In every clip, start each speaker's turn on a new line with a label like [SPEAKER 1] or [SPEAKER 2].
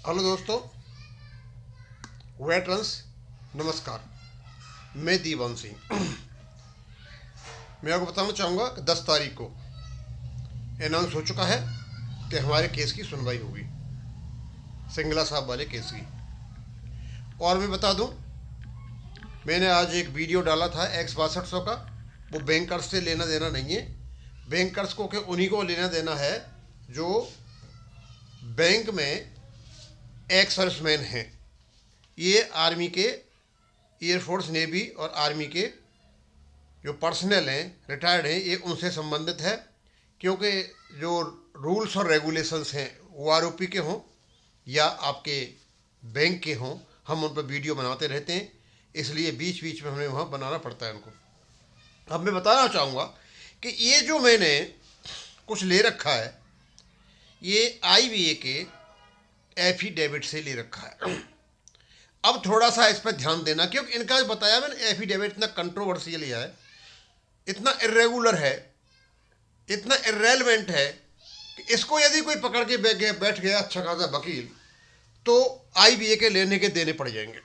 [SPEAKER 1] Hello दोस्तों, veterans नमस्कार। मैं दीवान सिंह। मैं आपको बताना चाहूँगा कि 10 तारीख को अनाउंस हो चुका है कि हमारे केस की सुनवाई होगी, सिंगला साहब वाले केस की। और मैं बता दूं, मैंने आज एक वीडियो डाला था X6200 का। वो बैंकर्स से लेना देना नहीं है। बैंकर्स को उन्हीं को लेना देना है जो बैंक में एक्स सर्विसमैन हैं। ये आर्मी के, एयरफोर्स, नेवी और आर्मी के जो पर्सनल हैं, रिटायर्ड हैं, ये उनसे संबंधित है। क्योंकि जो रूल्स और रेगुलेशंस हैं वो आरओपी के हों या आपके बैंक के हों, हम उन पर वीडियो बनाते रहते हैं, इसलिए बीच बीच में हमें वहाँ बनाना पड़ता है उनको। अब मैं बताना चाहूँगा कि ये जो मैंने कुछ ले रखा है, ये IBA के एफिडेविट से ले रखा है। अब थोड़ा सा इस पर ध्यान देना, क्योंकि इनका बताया मैंने एफिडेविट इतना कंट्रोवर्शियल है, इतना इरेगुलर है, इतना इरेलेवेंट है कि इसको यदि कोई पकड़ के बैठ गया अच्छा खासा वकील, तो IBA के लेने के देने पड़ जाएंगे।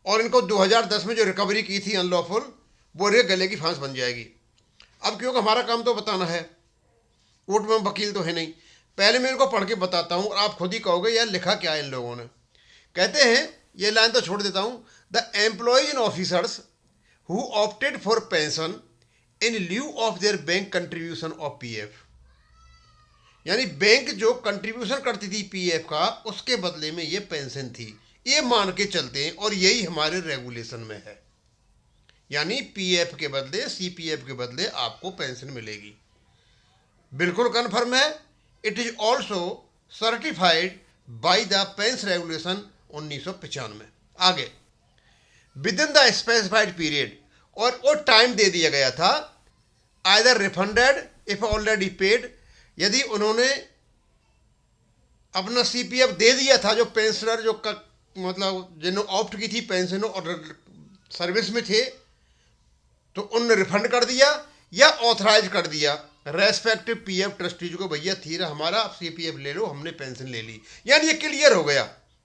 [SPEAKER 1] और इनको 2010 में जो रिकवरी की थी अनलॉफुल, वो रे गले की फांस बन जाएगी। अब क्योंकि हमारा काम तो बताना है, कोर्ट में वकील तो है नहीं। पहले मैं इनको पढ़ के बताता हूँ और आप खुद ही कहोगे यार लिखा क्या है इन लोगों ने। कहते हैं, ये लाइन तो छोड़ देता हूँ, the employees and officers who opted for pension in lieu of their bank contribution of PF। यानी बैंक जो कंट्रीब्यूशन करती थी PF का, उसके बदले में ये पेंशन थी, ये मान के चलते हैं। और यही हमारे रेगुलेशन में है, यानी PF के बदले, CPF के बदले आपको पेंशन मिलेगी। बिल्कुल कन्फर्म है। It is also certified by the pension regulation 1995। आगे, with in the specified period, और वो टाइम दे दिया गया था, either refunded if already paid, यदि उन्होंने अपना CPF दे दिया था, जो पेंशनर जो मतलब जिन्होंने ऑप्ट की थी पेंशन और सर्विस में थे, तो उनने रिफंड कर दिया या ऑथराइज कर दिया रेस्पेक्टिव PF ट्रस्टीज को, भैया थी हमारा, आप CPF ले लो, हमने पेंशन ले ली। यानी ये क्लियर हो गया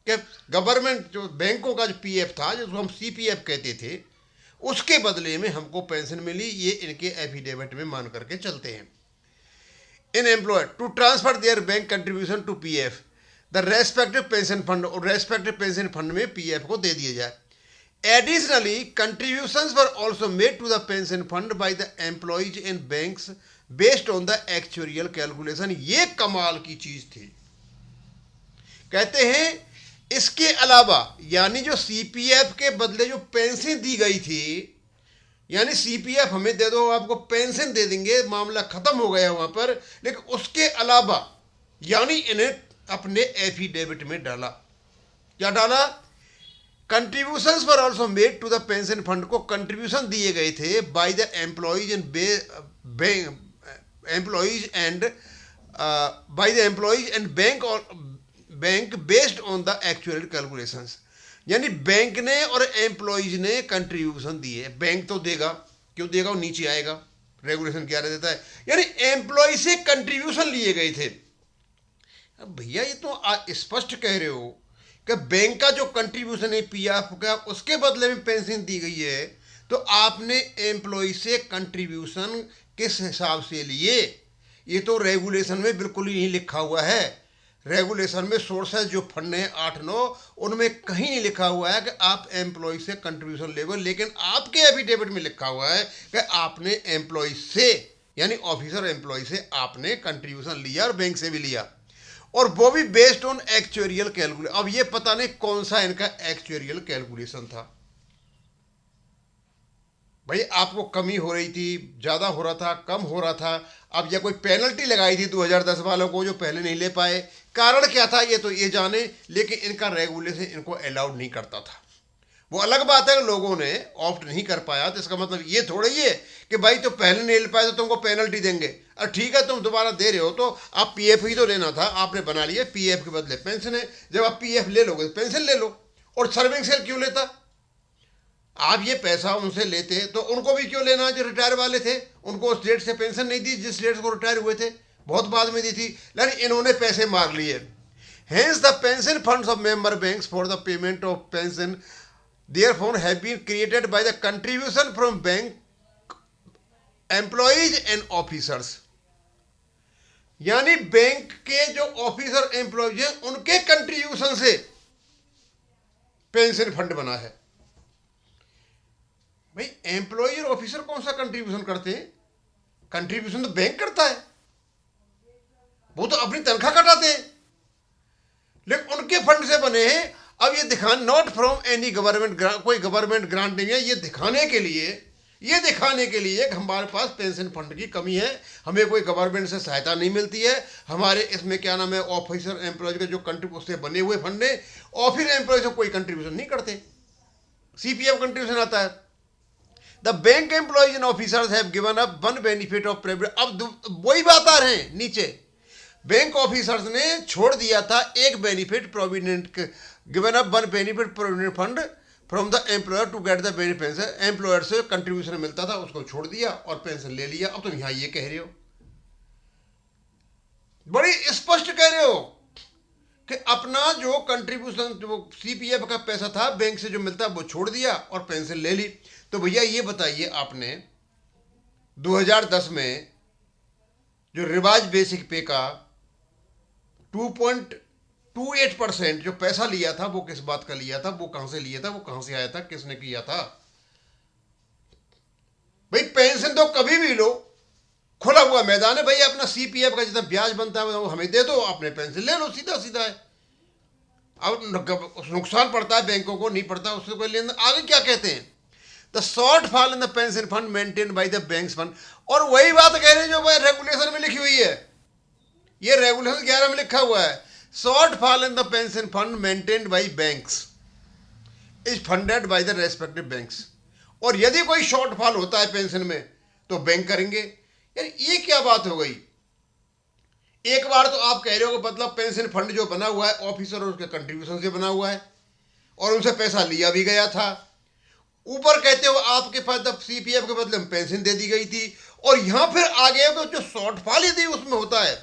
[SPEAKER 1] कि गवर्नमेंट जो बैंकों का जो PF था, जिसको हम CPF कहते थे, उसके बदले में हमको पेंशन मिली। ये इनके एफिडेविट में मान करके चलते हैं। In employ to transfer their bank contribution to PF the respective pension fund, और रेस्पेक्टिव पेंशन फंड में PF को दे दिया जाए। Additionally, contributions were also made to the pension fund by the employees in banks based on the actuarial calculation। ये कमाल की चीज थी। कहते हैं इसके अलावा, यानी जो CPF के बदले जो पेंशन दी गई थी, यानी CPF हमें दे दो, आपको पेंशन दे देंगे, मामला खत्म हो गया वहां पर। लेकिन उसके अलावा, यानी इन्हें अपने एफिडेविट में डाला। क्या डाला? Contributions were also made to the pension fund को कंट्रीब्यूशन दिए गए थे by the employees and bank और bank based on the actual calculations. यानी बैंक ने और एम्प्लॉयज ने कंट्रीब्यूशन दिए। बैंक तो देगा, क्यों देगा, वो नीचे आएगा, रेगुलेशन क्या देता है। यानी एम्प्लॉय से कंट्रीब्यूशन लिए गए थे। अब भैया ये तो स्पष्ट कह रहे हो कि बैंक का जो कंट्रीब्यूशन है PF का, उसके बदले में पेंशन दी गई है, तो आपने एम्प्लॉय से कंट्रीब्यूशन किस हिसाब से लिए? ये तो रेगुलेशन में बिल्कुल ही नहीं लिखा हुआ है। रेगुलेशन में सोर्सेज जो फंड है 8-9, उनमें कहीं नहीं लिखा हुआ है कि आप एम्प्लॉय से कंट्रीब्यूशन लेंगे। लेकिन आपके एफिडेविट में लिखा हुआ है कि आपने एम्प्लॉय से, यानी ऑफिसर एम्प्लॉय से आपने कंट्रीब्यूशन लिया, और बैंक से भी लिया, और वो भी बेस्ड ऑन एक्चुअरियल कैलकुलेशन। अब ये पता नहीं कौन सा इनका एक्चुअरियल कैलकुलेशन था। भाई आपको कमी हो रही थी, ज्यादा हो रहा था, कम हो रहा था। अब या कोई पेनल्टी लगाई थी 2010 वालों को जो पहले नहीं ले पाए, कारण क्या था ये तो ये जाने। लेकिन इनका रेगुलेशन इनको अलाउड नहीं करता था। वो अलग बात है कि लोगों ने ऑप्ट नहीं कर पाया, तो इसका मतलब ये थोड़ा ही है कि भाई तो पहले नहीं ले पाए तो तुमको पेनल्टी देंगे। और ठीक है, तुम दोबारा दे रहे हो तो आप PF ही तो लेना था, आपने बना लिया PF के बदले पेंशन है। जब आप PF ले लोगे तो पेंशन ले लो। और सर्विंग सेल क्यों लेता? आप ये पैसा उनसे लेते तो उनको भी क्यों लेना? जो रिटायर वाले थे उनको उस डेट से पेंशन नहीं दी जिस डेट को रिटायर हुए थे, बहुत बाद में दी थी। लेकिन इन्होंने पैसे मार लिए। Hence, the pension funds of member banks for the payment of pension therefore have been created by the contribution from bank employees and officers. यानी बैंक के जो ऑफिसर एम्प्लॉयज हैं उनके कंट्रीब्यूशन से पेंशन फंड बना है। भाई एम्प्लॉय और ऑफिसर कौन सा कंट्रीब्यूशन करते हैं? कंट्रीब्यूशन तो बैंक करता है, वो तो अपनी तनख्वाह कटाते हैं, लेकिन उनके फंड से बने हैं। अब ये दिखाने, not from any government grant, कोई गवर्नमेंट ग्रांट नहीं है। ये दिखाने के लिए कि हमारे पास पेंशन फंड की कमी है, हमें कोई गवर्नमेंट से सहायता नहीं मिलती है। हमारे इसमें क्या नाम है, ऑफिसर एम्प्लॉयज के जो कंट्रीब्यूशन से बने हुए फंड है, ऑफिस एम्प्लॉयज कोई कंट्रीब्यूशन नहीं करते, सीपीएफ कंट्रीब्यूशन आता है। The bank employees and officers have given up one benefit of provident. अब वही बात आ रहे हैं नीचे, बैंक ऑफिसर्स ने छोड़ दिया था एक benefit provident, given up one benefit provident fund from the employer to get the benefit. Employer से कंट्रीब्यूशन मिलता था, उसको छोड़ दिया और पेंशन ले लिया। अब तुम यहां ये कह रहे हो, बड़ी स्पष्ट कह रहे हो कि अपना जो कंट्रीब्यूशन, जो सीपीएफ का पैसा था बैंक से जो मिलता वो छोड़ दिया और पेंशन ले ली। तो भैया ये बताइए, आपने 2010 में जो रिवाइज बेसिक पे का 2.28% जो पैसा लिया था, वो किस बात का लिया था, वो कहां से लिया था, वो कहां से आया था, किसने किया था? भाई पेंशन तो कभी भी लो, खुला हुआ मैदान है। भाई अपना सीपीएफ का जितना ब्याज बनता है वो हमें दे दो, अपने पेंशन ले लो, सीधा सीधा है। अब नुकसान पड़ता है बैंकों को, नहीं पड़ता उससे कोई लेन। आगे क्या कहते हैं, the short fall in the pension fund maintain by the banks fund. और वही बात कह रहे हैं जो भाई रेगुलेशन में लिखी हुई है, ये रेगुलेशन 11 में लिखा हुआ है, short fall in the pension fund maintained by banks is funded by the respective banks. और यदि कोई शॉर्टफॉल होता है पेंशन में तो बैंक करेंगे। यार ये क्या बात हो गई? एक बार तो आप कह रहे हो, मतलब पेंशन फंड जो बना हुआ है ऑफिसर और उसके कंट्रीब्यूशन से बना हुआ है और उनसे पैसा लिया भी गया था। ऊपर कहते हो आपके पास सीपीएफ के बदले में पेंशन दे दी गई थी, और यहां फिर आगे तो जो शॉर्टफॉल यदि उसमें होता है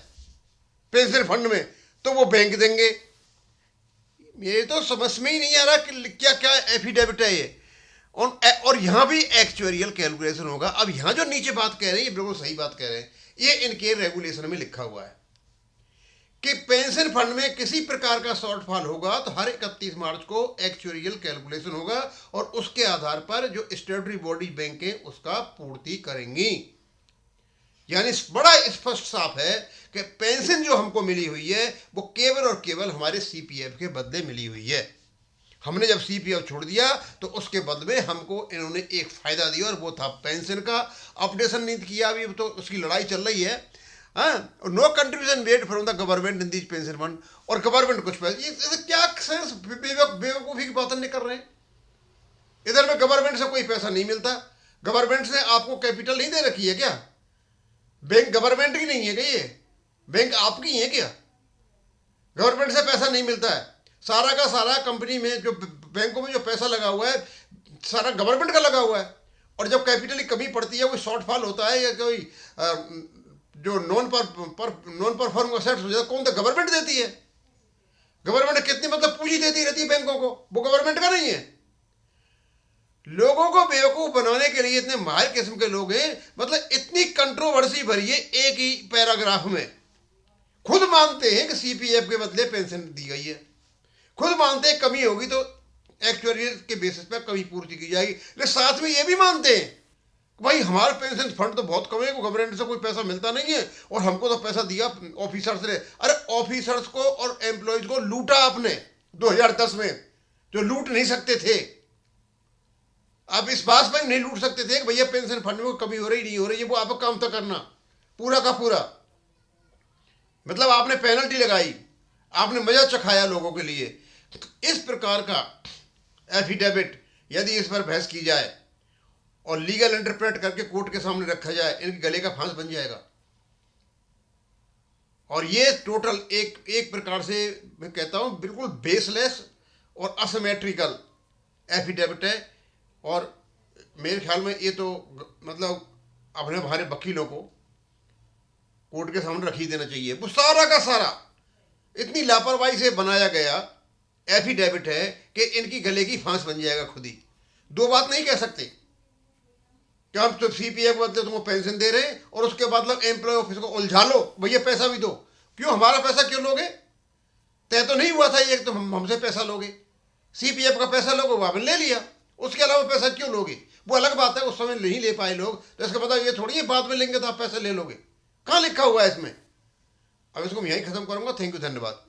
[SPEAKER 1] पेंशन फंड में तो वो बैंक देंगे। ये तो समझ में ही नहीं आ रहा कि क्या क्या एफिडेविट है ये। और यहां भी एक्चुअरियल कैलकुलेशन होगा। अब यहां जो नीचे बात कह रहे हैं ये बिल्कुल सही बात कह रहे हैं, ये इनके रेगुलेशन में लिखा हुआ है कि पेंशन फंड में किसी प्रकार का शॉर्टफॉल होगा तो हर 31 मार्च को एक्चुअरियल कैलकुलेशन होगा और उसके आधार पर जो स्टेटरी बॉडी बैंकें उसका पूर्ति करेंगी। यानी बड़ा स्पष्ट साफ है कि पेंशन जो हमको मिली हुई है वो केवल और केवल हमारे सीपीएफ के बदले मिली हुई है। हमने जब सीपीएफ छोड़ दिया तो उसके बदले हमको इन्होंने एक फायदा दिया और वो था पेंशन का। अपडेशन नहीं किया, अभी तो उसकी लड़ाई चल रही है। No contribution made from the government in this pension fund, और गवर्नमेंट कुछ पैसे, ये क्या सेंस बेवकूफी की बातें नहीं कर रहे हैं। इधर में गवर्नमेंट से कोई पैसा नहीं मिलता, गवर्नमेंट से आपको कैपिटल नहीं दे रखी है क्या? बैंक गवर्नमेंट की नहीं है क्या? ये बैंक आपकी है क्या? गवर्नमेंट से पैसा नहीं मिलता है, सारा का सारा कंपनी में जो बैंकों में जो पैसा लगा हुआ है सारा गवर्नमेंट का लगा हुआ है। और जब कैपिटल की कमी पड़ती है, कोई शॉर्टफॉल होता है या कोई जो नॉन परफॉर्मिंग असेट्स हो जाता है, कौन तो गवर्नमेंट देती है। गवर्नमेंट कितनी मतलब पूंजी देती रहती है बैंकों को, वो गवर्नमेंट का नहीं है। लोगों को बेवकूफ बनाने के लिए इतने माहिर किस्म के लोग हैं, मतलब इतनी कंट्रोवर्सी भरी है एक ही पैराग्राफ में। खुद मानते हैं कि सीपीएफ के बदले पेंशन दी गई है, खुद मानते हैं कमी होगी तो एक्चुअरियल के बेसिस पर कमी पूर्ति की जाएगी, लेकिन साथ में ये भी मानते हैं कि भाई हमारा पेंशन फंड तो बहुत कम है, गवर्नमेंट से कोई पैसा मिलता नहीं है और हमको तो पैसा दिया ऑफिसर्स ने। अरे ऑफिसर्स को और एम्प्लॉयज को लूटा आपने 2010 में, जो लूट नहीं सकते थे। आप इस बात पर नहीं लूट सकते थे कि भैया पेंशन फंड में कमी हो रही नहीं हो रही है, वो आपका काम था करना पूरा का पूरा। मतलब आपने पेनल्टी लगाई, आपने मजा चखाया लोगों के लिए। इस प्रकार का एफिडेविट यदि इस पर बहस की जाए और लीगल इंटरप्रेट करके कोर्ट के सामने रखा जाए, इनके गले का फांस बन जाएगा। और ये टोटल एक प्रकार से मैं कहता हूं बिल्कुल बेसलेस और असिमेट्रिकल एफिडेविट है। और मेरे ख्याल में ये तो मतलब अपने हमारे वकीलों को कोर्ट के सामने रख ही देना चाहिए। वो सारा का सारा इतनी लापरवाही से बनाया गया एफिडेविट है कि इनकी गले की फांस बन जाएगा खुद ही। दो बात नहीं कह सकते कि हम तो सीपीएफ के बदले तुमको पेंशन दे रहे हैं और उसके बाद एम्प्लॉय ऑफिस को उलझा लो, भैया पैसा भी दो। क्यों हमारा पैसा क्यों लोगे? तय तो नहीं हुआ था ये तुम हमसे पैसा लोगे। सीपीएफ का पैसा लोगे, वो आपने ले लिया, उसके अलावा पैसा क्यों लोगे? वो अलग बात है, उस समय नहीं ले पाए लोग तो इसका मतलब ये थोड़ी है बाद में लेंगे तो आप पैसे ले लोगे। कहाँ लिखा हुआ है इसमें? अब इसको मैं यहीं खत्म करूंगा। थैंक यू, धन्यवाद।